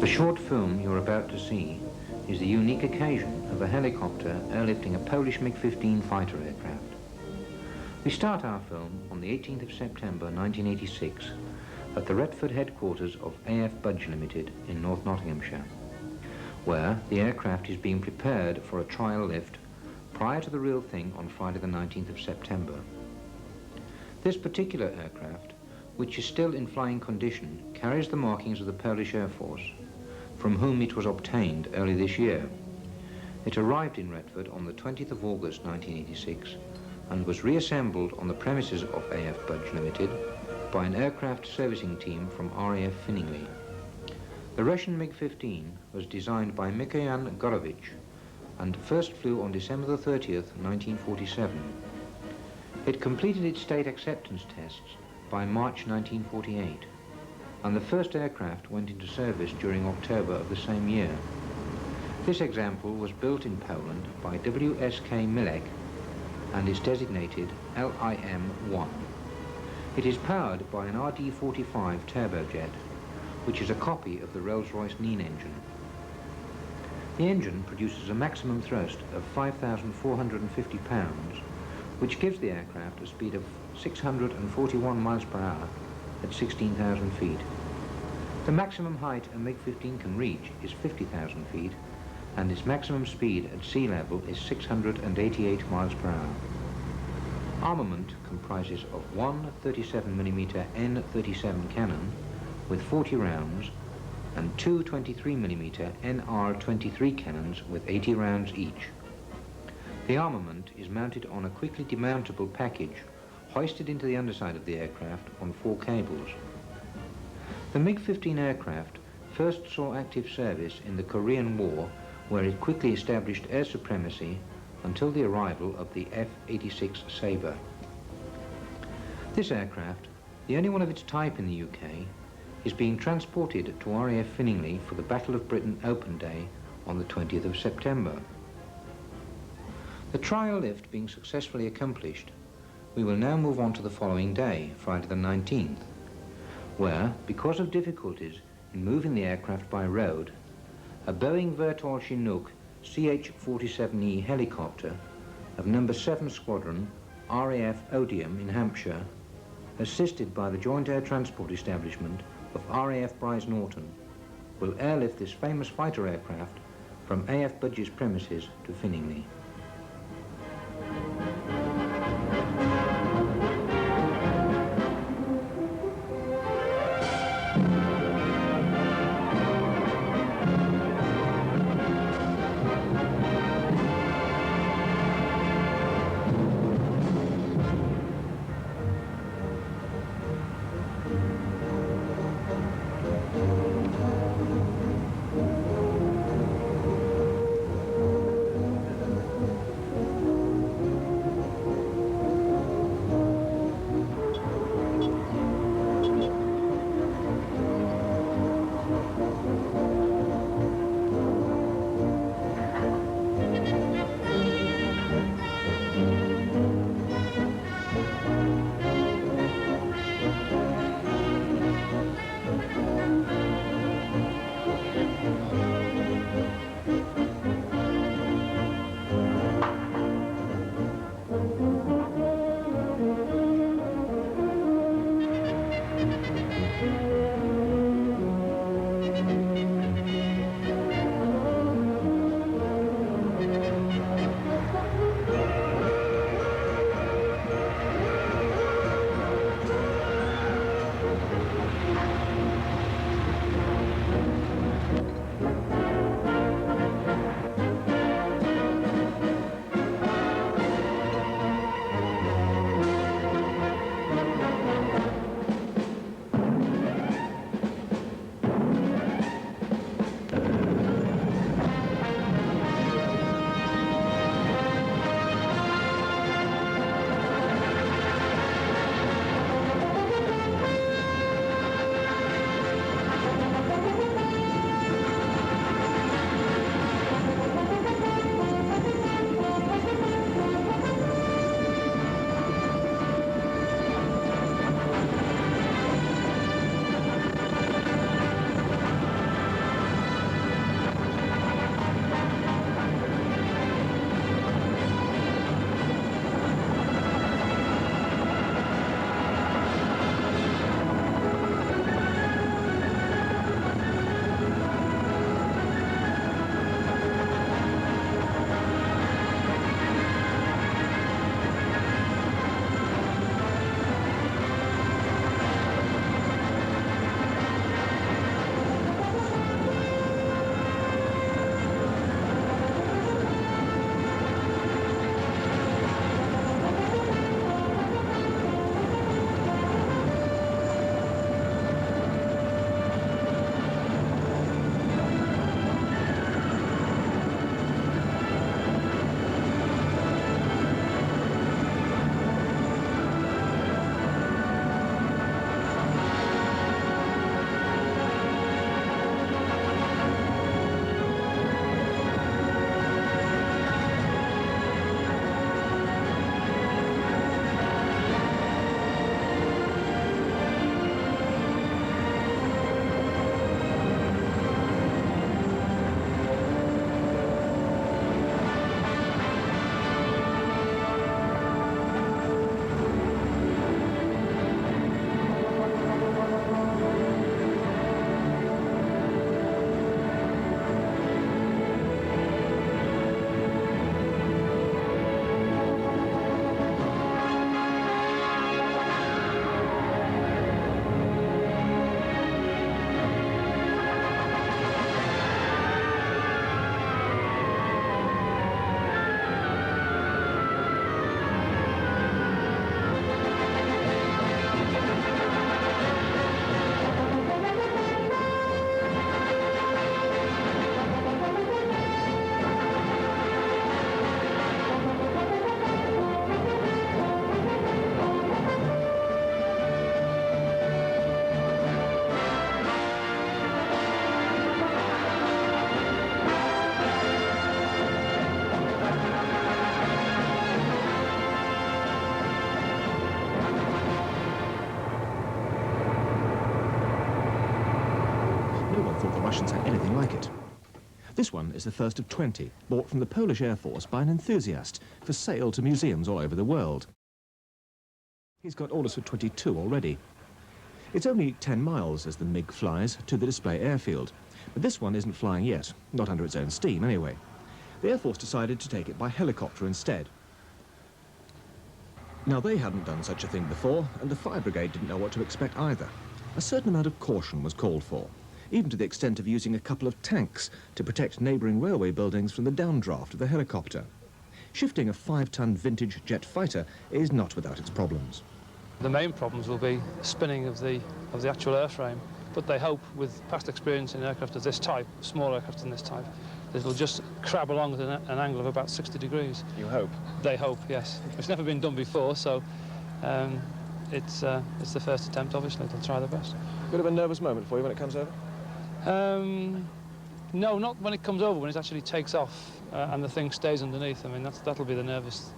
The short film you're about to see is the unique occasion of a helicopter airlifting a Polish MiG-15 fighter aircraft. We start our film on the 18th of September 1986 at the Retford headquarters of AF Budge Limited in North Nottinghamshire, where the aircraft is being prepared for a trial lift prior to the real thing on Friday the 19th of September. This particular aircraft, which is still in flying condition, carries the markings of the Polish Air Force, from whom it was obtained early this year. It arrived in Retford on the 20th of August 1986 and was reassembled on the premises of AF Budge Limited by an aircraft servicing team from RAF Finningley. The Russian MiG-15 was designed by Mikhail Gorovich and first flew on December the 30th, 1947. It completed its state acceptance tests by March 1948, and the first aircraft went into service during October of the same year. This example was built in Poland by WSK Milek and is designated LIM-1. It is powered by an RD-45 turbojet, which is a copy of the Rolls-Royce Nene engine. The engine produces a maximum thrust of 5,450 pounds, which gives the aircraft a speed of 641 miles per hour at 16,000 feet. The maximum height a MiG-15 can reach is 50,000 feet, and its maximum speed at sea level is 688 miles per hour. Armament comprises of one 37mm N37 cannon with 40 rounds and two 23mm NR23 cannons with 80 rounds each. The armament is mounted on a quickly demountable package hoisted into the underside of the aircraft on 4 cables. The MiG-15 aircraft first saw active service in the Korean War, where it quickly established air supremacy until the arrival of the F-86 Sabre. This aircraft, the only one of its type in the UK, is being transported to RAF Finningley for the Battle of Britain Open Day on the 20th of September. The trial lift being successfully accomplished, we will now move on to the following day, Friday the 19th, where, because of difficulties in moving the aircraft by road, a Boeing Vertol Chinook CH-47 helicopter of No. 7 Squadron, RAF Odium in Hampshire, assisted by the Joint Air Transport Establishment of RAF Brize Norton, will airlift this famous fighter aircraft from AF Budge's premises to Finningley. like it. This one is the first of 20, bought from the Polish Air Force by an enthusiast for sale to museums all over the world. He's got orders for 22 already. It's only 10 miles as the MiG flies to the display airfield, but this one isn't flying yet, not under its own steam anyway. The Air Force decided to take it by helicopter instead. Now, they hadn't done such a thing before, and the fire brigade didn't know what to expect either. A certain amount of caution was called for, even to the extent of using a couple of tanks to protect neighbouring railway buildings from the downdraft of the helicopter. Shifting a 5-ton vintage jet fighter is not without its problems. The main problems will be spinning of the actual airframe, but they hope, with past experience in aircraft of this type, small aircraft in this type, that it'll just crab along at an angle of about 60 degrees. You hope? They hope, yes. It's never been done before, so it's the first attempt, obviously. They'll try their best. Bit of a nervous moment for you when it comes over? No, not when it comes over, when it actually takes off and the thing stays underneath. I mean, that'll be the nervous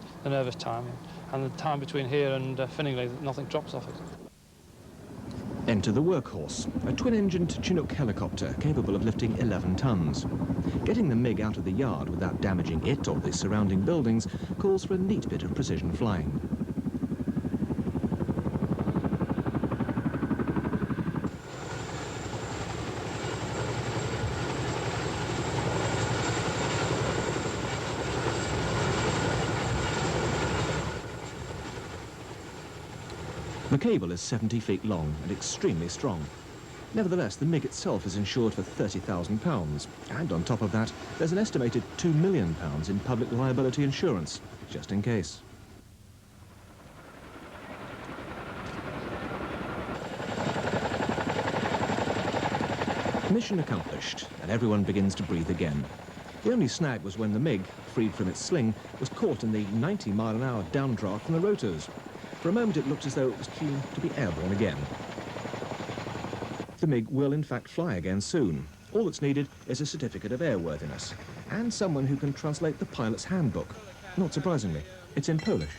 time. And the time between here and Finningley, nothing drops off it. Enter the workhorse, a twin-engined Chinook helicopter capable of lifting 11 tons. Getting the MiG out of the yard without damaging it or the surrounding buildings calls for a neat bit of precision flying. The cable is 70 feet long and extremely strong. Nevertheless, the MiG itself is insured for £30,000, and on top of that, there's an estimated £2 million in public liability insurance, just in case. Mission accomplished, and everyone begins to breathe again. The only snag was when the MiG, freed from its sling, was caught in the 90-mile-an-hour downdraft from the rotors. For a moment it looked as though it was keen to be airborne again. The MiG will in fact fly again soon. All that's needed is a certificate of airworthiness and someone who can translate the pilot's handbook. Not surprisingly, it's in Polish.